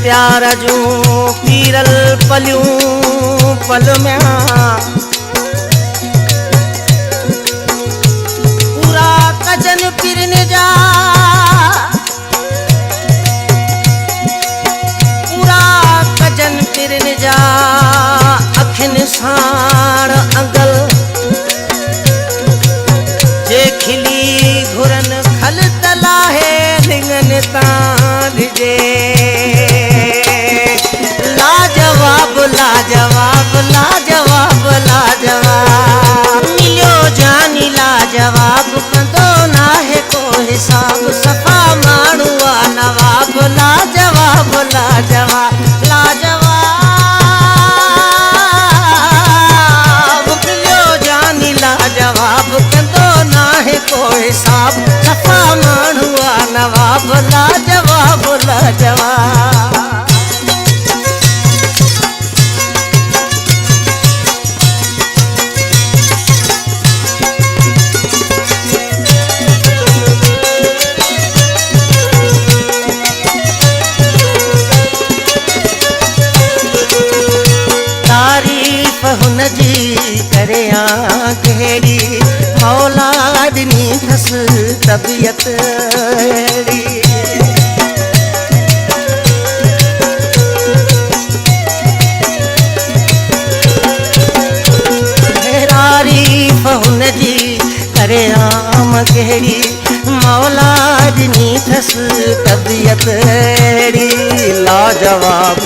प्यार जूं पीरल पलियूं पल में पूरा कजन पिरन जा पूरा कजन पिरन जा अखिन साण अंगल जे खिली घुरन खल तला है लिंगन तांध जे लाजवाब लाजवाब लाजवाब लाजवाब मिलियो जानी लाजवाब कंदो ना है को हिसाब सफा माण्हू आ नवाब लाजवाब लाजवाब लाजवाब मिलियो जानी लाजवाब कंदो ना है को हिसाब सफा माण्हू आ नवाब लाजवाब लाजवाब हुन जी करे कहिड़ी मौला ॾिनी अथसि तबियत अहिड़ी तारीफ़ हुन जी करे कहिड़ी मौला ॾिनी अथसि तबियत अहिड़ी लाजवाब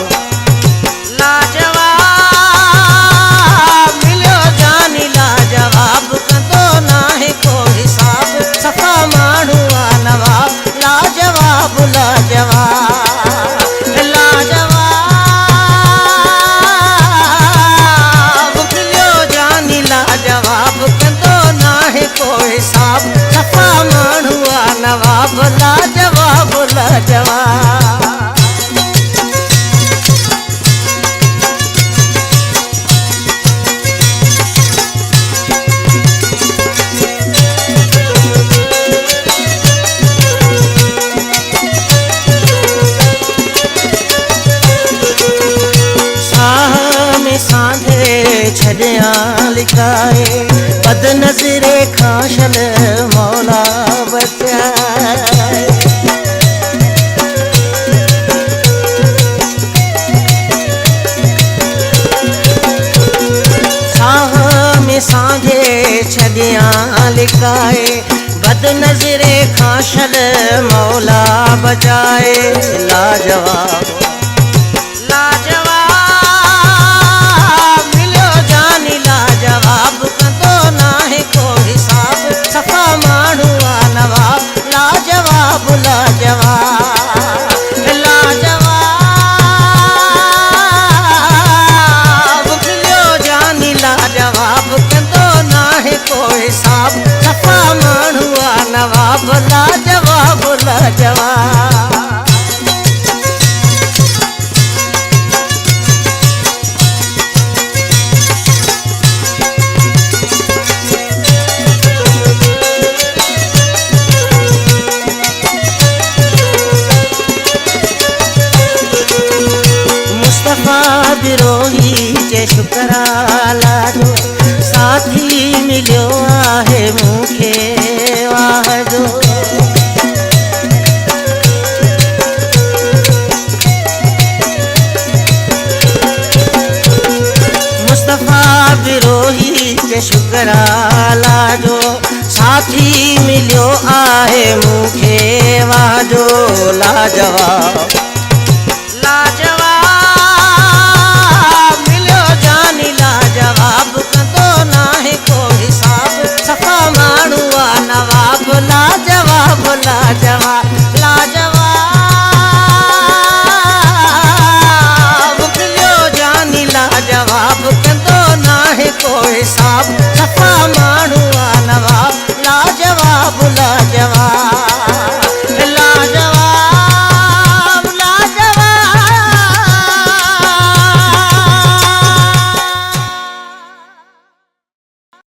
लाजवाब कंदो ना है को हिसाब सफा माण्हू आ नवाब लाजवाब लाजवाब लाजवाब मिलियो जानी लाजवाब कंदो ना है को हिसाब सफा माण्हू आ नवाब लाजवाब लाजवाब छॾिया लिकाए बद नज़रे खां शल मौला बचाए साह में सांझे छॾिया लिकाए बद नज़रे खां शल मौला बचाए लाजवाब लाजवाब कंदो ना है को हिसाब सफा माण्हू आ नवाब लाजवाब लाजवाब लाजवाब मिलियो जानी लाजवाब कंदो ना है को हिसाब सफा माण्हू आ नवाब लाजवाब लाजवाब बिरोही जे शुकराला जो साथी मिलियो आहे मूंखे वाह जो मुस्तफ़ा बिरोही जे शुकराला जो साथी मिलियो आहे मूंखे वाह जो लाजवाब लाजवाब कंदो ना है को हिसाब सफा माण्हू आ नवाब लाजवाब लाजवाब लाजवाब मिलियो जानी लाजवाब कंदो ना है को हिसाब